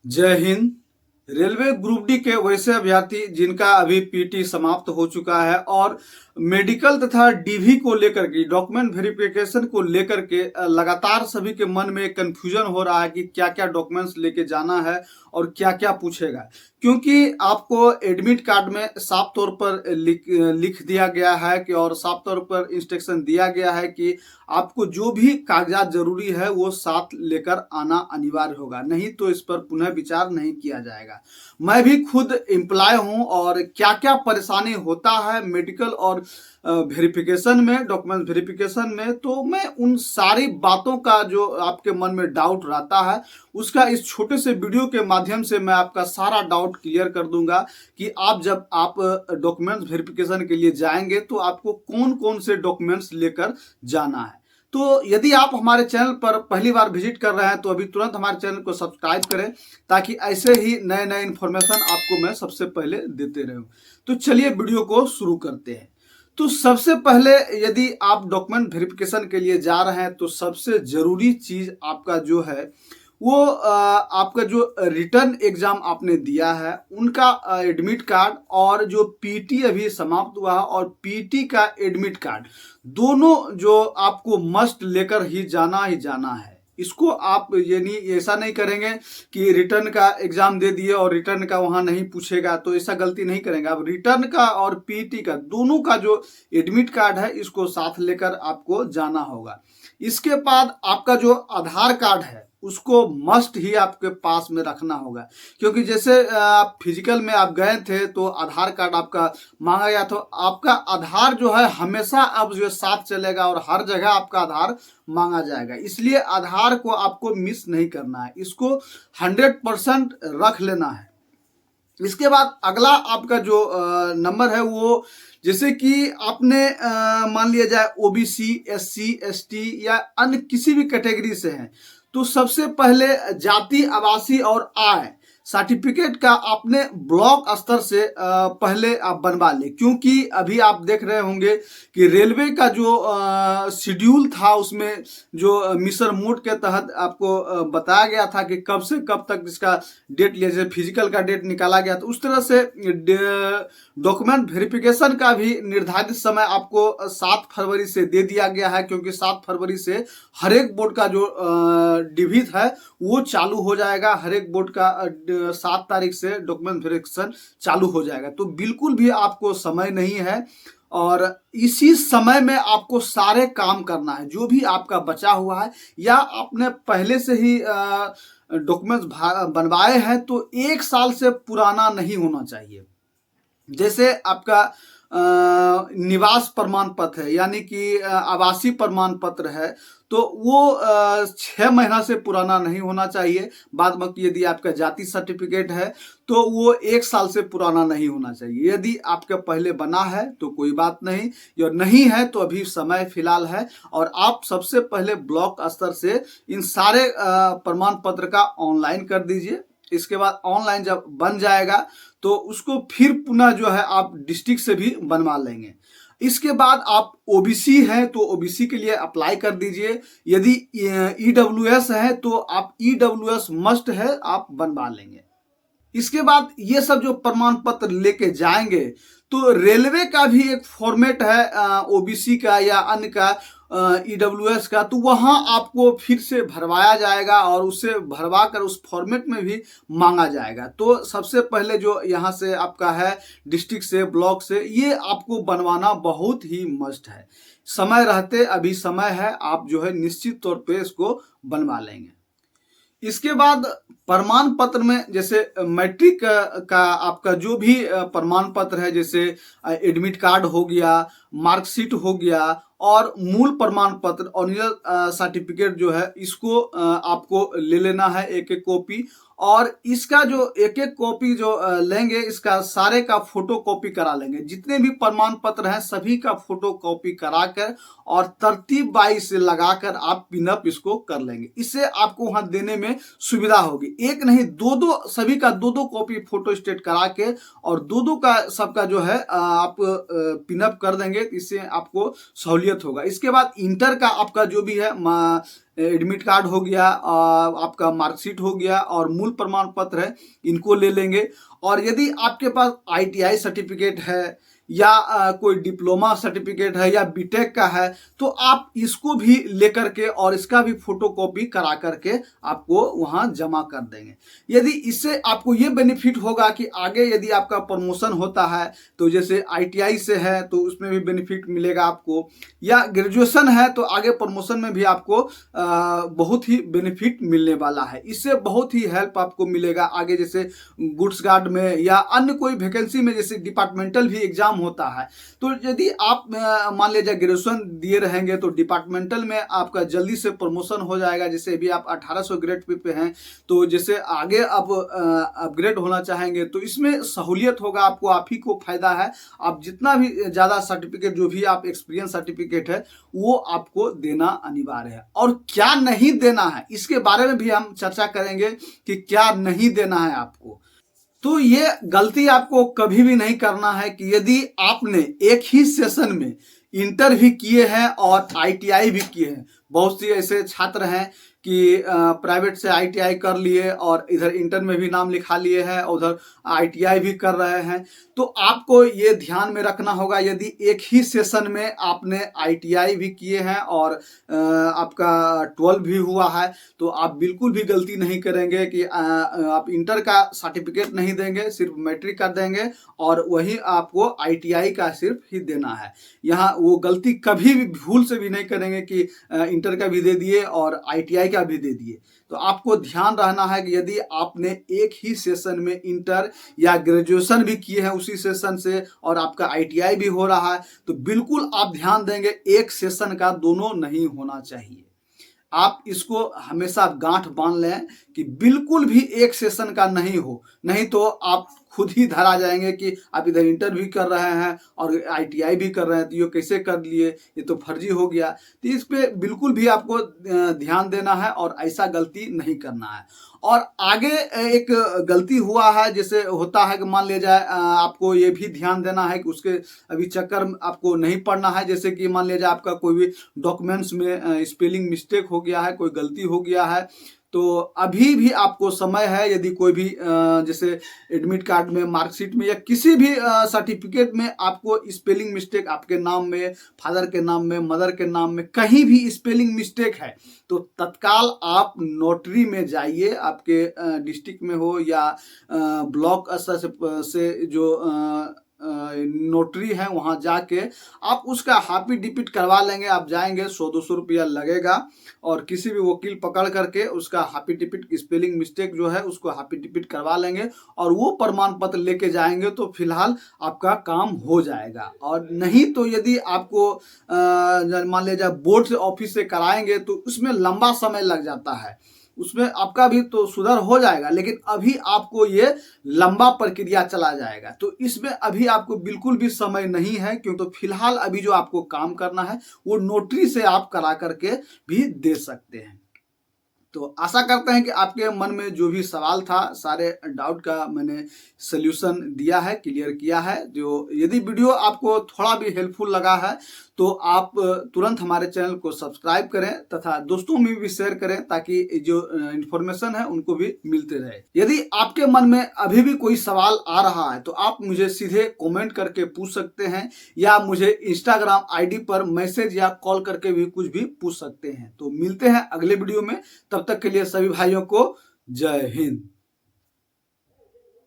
जय Hind. Railway group D के वैसे अभ्यर्थी जिनका अभी पीटी समाप्त हो चुका है और मेडिकल तथा डीवी को लेकर के डॉक्यूमेंट वेरिफिकेशन को लेकर के लगातार सभी के मन में कंफ्यूजन हो रहा है कि क्या क्या डॉक्यूमेंट्स लेके जाना है और क्या क्या पूछेगा, क्योंकि आपको एडमिट कार्ड में साफ तौर पर लिख दिया गया है कि और साफ तौर पर इंस्ट्रक्शन दिया गया है कि आपको जो भी कागजात जरूरी है वो साथ लेकर आना अनिवार्य होगा, नहीं तो इस पर पुनः विचार नहीं किया जाएगा। मैं भी खुद एम्प्लॉय हूं और क्या क्या परेशानी होता है मेडिकल और वेरिफिकेशन में, डॉक्यूमेंट वेरिफिकेशन में, तो मैं उन सारी बातों का जो आपके मन में डाउट रहता है उसका इस छोटे से वीडियो के माध्यम से मैं आपका सारा डाउट क्लियर कर दूंगा कि आप जब आप डॉक्यूमेंट्स वेरिफिकेशन के लिए जाएंगे तो आपको कौन कौन से डॉक्यूमेंट्स लेकर जाना है। तो यदि आप हमारे चैनल पर पहली बार विजिट कर रहे हैं तो अभी तुरंत हमारे चैनल को सब्सक्राइब करें ताकि ऐसे ही नए नए इन्फॉर्मेशन आपको मैं सबसे पहले देते रहूं। तो चलिए वीडियो को शुरू करते हैं। तो सबसे पहले यदि आप डॉक्यूमेंट वेरिफिकेशन के लिए जा रहे हैं तो सबसे जरूरी चीज आपका जो है वो आपका जो रिटर्न एग्जाम आपने दिया है उनका एडमिट कार्ड और जो पीटी अभी समाप्त हुआ है और पीटी का एडमिट कार्ड, दोनों जो आपको मस्ट लेकर ही जाना है। इसको आप ये नहीं, ऐसा नहीं करेंगे कि रिटर्न का एग्जाम दे दिए और रिटर्न का वहां नहीं पूछेगा, तो ऐसा गलती नहीं करेंगे आप। रिटर्न का और पीटी का दोनों का जो एडमिट कार्ड है इसको साथ लेकर आपको जाना होगा। इसके बाद आपका जो आधार कार्ड है उसको मस्ट ही आपके पास में रखना होगा, क्योंकि जैसे आप फिजिकल में आप गए थे तो आधार कार्ड आपका मांगा गया, तो आपका आधार जो है हमेशा अब जो साथ चलेगा और हर जगह आपका आधार मांगा जाएगा, इसलिए आधार को आपको मिस नहीं करना है, इसको 100% रख लेना है। इसके बाद अगला आपका जो नंबर है वो, जैसे कि आपने मान लिया जाए ओबीसी, एससी, एसटी या अन्य किसी भी कैटेगरी से हैं, तो सबसे पहले जाति, आवासीय और आय सर्टिफिकेट का आपने ब्लॉक स्तर से पहले आप बनवा ले, क्योंकि अभी आप देख रहे होंगे कि रेलवे का जो शेड्यूल था उसमें जो मिशन मोड के तहत आपको बताया गया था कि कब से कब तक इसका डेट लिया जाए, फिजिकल का डेट निकाला गया, तो उस तरह से डॉक्यूमेंट वेरिफिकेशन का भी निर्धारित समय आपको 7 फरवरी से दे दिया गया है, क्योंकि 7 फरवरी से हर एक बोर्ड का जो डिवीज है वो चालू हो जाएगा। हर एक बोर्ड का 7 तारीख से डॉक्यूमेंट वेरिफिकेशन चालू हो जाएगा, तो बिल्कुल भी आपको समय नहीं है और इसी समय में आपको सारे काम करना है जो भी आपका बचा हुआ है या आपने पहले से ही डॉक्यूमेंट्स बनवाए हैं, तो 1 साल से पुराना नहीं होना चाहिए। जैसे आपका निवास प्रमाण पत्र है, यानी कि आवासीय प्रमाण पत्र है, तो वो 6 महीना से पुराना नहीं होना चाहिए। बाद बाकी यदि आपका जाति सर्टिफिकेट है तो वो 1 साल से पुराना नहीं होना चाहिए। यदि आपका पहले बना है तो कोई बात नहीं, और नहीं है तो अभी समय फिलहाल है, और आप सबसे पहले ब्लॉक स्तर से इन सारे प्रमाण पत्र का ऑनलाइन कर दीजिए। इसके बाद ऑनलाइन जब बन जाएगा तो उसको फिर पुनः जो है आप डिस्ट्रिक्ट से भी बनवा लेंगे। इसके बाद आप ओबीसी हैं तो ओबीसी के लिए अप्लाई कर दीजिए। यदि ईडब्ल्यूएस है तो आप ईडब्ल्यूएस मस्ट है, आप बनवा लेंगे। इसके बाद ये सब जो प्रमाण पत्र लेके जाएंगे तो रेलवे का भी एक फॉर्मेट है ओबीसी का या अन्य का ईडब्ल्यूएस का, तो वहां आपको फिर से भरवाया जाएगा और उसे भरवा कर उस फॉर्मेट में भी मांगा जाएगा। तो सबसे पहले जो यहाँ से आपका है डिस्ट्रिक्ट से, ब्लॉक से, ये आपको बनवाना बहुत ही मस्ट है। समय रहते अभी समय है, आप जो है निश्चित तौर पे इसको बनवा लेंगे। इसके बाद प्रमाण पत्र में जैसे मैट्रिक का आपका जो भी प्रमाण पत्र है, जैसे एडमिट कार्ड हो गया, मार्कशीट हो गया और मूल प्रमाण पत्र ओरिजिनल सर्टिफिकेट जो है, इसको आपको ले लेना है एक एक कॉपी, और इसका जो एक एक कॉपी जो लेंगे इसका सारे का फोटो कॉपी करा लेंगे। जितने भी प्रमाण पत्र हैं सभी का फोटो कॉपी कराकर और तरतीब वाइज से लगाकर आप पिनअप इसको कर लेंगे। इससे आपको वहां देने में सुविधा होगी। एक नहीं, दो सभी का दो कॉपी फोटो स्टेट करा के और दो का सबका जो है आप पिनअप कर देंगे, इससे आपको सहूलियत सहूलियत होगा। इसके बाद इंटर का आपका जो भी है एडमिट कार्ड हो गया, आपका मार्कशीट हो गया और मूल प्रमाण पत्र है, इनको ले लेंगे। और यदि आपके पास ITI सर्टिफिकेट है या कोई डिप्लोमा सर्टिफिकेट है या बीटेक का है, तो आप इसको भी लेकर के और इसका भी फोटोकॉपी करा करके आपको वहां जमा कर देंगे। यदि इससे आपको ये बेनिफिट होगा कि आगे यदि आपका प्रमोशन होता है, तो जैसे ITI से है तो उसमें भी बेनिफिट मिलेगा आपको, या ग्रेजुएशन है तो आगे प्रमोशन में भी आपको बहुत ही बेनिफिट मिलने वाला है। इससे बहुत ही हेल्प आपको मिलेगा आगे, जैसे गुड्स गार्ड में या अन्य कोई वैकेंसी में, जैसे डिपार्टमेंटल भी एग्जाम होता है। तो यदि आप मान लीजिए ग्रेजुएशन दिए रहेंगे तो डिपार्टमेंटल में आपका जल्दी से प्रमोशन हो जाएगा। जैसे अभी आप 1800 ग्रेड पे हैं, तो जैसे आगे आप अपग्रेड होना चाहेंगे तो इसमें सहूलियत होगा आपको, आप ही को फायदा है। आप जितना भी ज़्यादा सर्टिफिकेट, जो भी आप एक्सपीरियंस सर्टिफिकेट है, वो आपको देना अनिवार्य है। और क्या नहीं देना है, इसके बारे में भी हम चर्चा करेंगे कि क्या नहीं देना है आपको। तो ये गलती आपको कभी भी नहीं करना है कि यदि आपने एक ही सेशन में इंटर भी किए हैं और ITI भी किए हैं। बहुत सी ऐसे छात्र हैं कि प्राइवेट से ITI कर लिए और इधर इंटर में भी नाम लिखा लिए हैं, उधर ITI भी कर रहे हैं। तो आपको ये ध्यान में रखना होगा, यदि एक ही सेशन में आपने ITI भी किए हैं और आपका 12 भी हुआ है, तो आप बिल्कुल भी गलती नहीं करेंगे कि आप इंटर का सर्टिफिकेट नहीं देंगे, सिर्फ मैट्रिक का देंगे और वही आपको ITI का सिर्फ ही देना है। यहाँ वो गलती कभी भी भूल से भी नहीं करेंगे कि इंटर का भी दे दिए और ITI का भी दे दिए। तो आपको ध्यान रहना है कि यदि आपने एक ही सेशन में इंटर या ग्रेजुएशन भी किए हैं उसी सेशन से और आपका ITI भी हो रहा है, तो बिल्कुल आप ध्यान देंगे एक सेशन का दोनों नहीं होना चाहिए। आप इसको हमेशा गांठ बांध लें कि बिल्कुल भी एक सेशन का नहीं हो, नहीं तो आप खुद ही धरा जाएंगे कि आप इधर इंटर भी कर रहे हैं और ITI भी कर रहे हैं, तो ये कैसे कर लिए, ये तो फर्जी हो गया। तो इस पे बिल्कुल भी आपको ध्यान देना है और ऐसा गलती नहीं करना है। और आगे एक गलती हुआ है, जैसे होता है कि मान लिया जाए आपको ये भी ध्यान देना है कि उसके अभी चक्कर आपको नहीं पड़ना है। जैसे कि मान लिया जाए आपका कोई भी डॉक्यूमेंट्स में स्पेलिंग मिस्टेक हो गया है, कोई गलती हो गया है, तो अभी भी आपको समय है। यदि कोई भी जैसे एडमिट कार्ड में, मार्कशीट में या किसी भी सर्टिफिकेट में आपको स्पेलिंग मिस्टेक, आपके नाम में, फादर के नाम में, मदर के नाम में कहीं भी स्पेलिंग मिस्टेक है, तो तत्काल आप नोटरी में जाइए, आपके डिस्ट्रिक्ट में हो या ब्लॉक स्तर से जो नोटरी है, वहां जाके आप उसका हाफी डिपिट करवा लेंगे। आप जाएंगे, 100-200 रुपया लगेगा और किसी भी वकील पकड़ करके उसका हाफी डिपिट, स्पेलिंग मिस्टेक जो है उसको हाफी डिपिट करवा लेंगे और वो प्रमाण पत्र लेके जाएंगे तो फिलहाल आपका काम हो जाएगा। और नहीं तो यदि आपको मान लीजिए बोर्ड से ऑफिस से कराएंगे तो उसमें लंबा समय लग जाता है, उसमें आपका भी तो सुधार हो जाएगा, लेकिन अभी आपको ये लंबा प्रक्रिया चला जाएगा। तो इसमें अभी आपको बिल्कुल भी समय नहीं है, क्योंकि तो फिलहाल अभी जो आपको काम करना है वो नोटरी से आप करा करके भी दे सकते हैं। तो आशा करते हैं कि आपके मन में जो भी सवाल था, सारे डाउट का मैंने सल्यूशन दिया है, क्लियर किया है। जो यदि वीडियो आपको थोड़ा भी हेल्पफुल लगा है तो आप तुरंत हमारे चैनल को सब्सक्राइब करें तथा दोस्तों में भी शेयर करें, ताकि जो इन्फॉर्मेशन है उनको भी मिलते रहे। यदि आपके मन में अभी भी कोई सवाल आ रहा है तो आप मुझे सीधे कमेंट करके पूछ सकते हैं या मुझे इंस्टाग्राम ID पर मैसेज या कॉल करके भी कुछ भी पूछ सकते हैं। तो मिलते हैं अगले वीडियो में, तब तक के लिए सभी भाइयों को जय हिंद।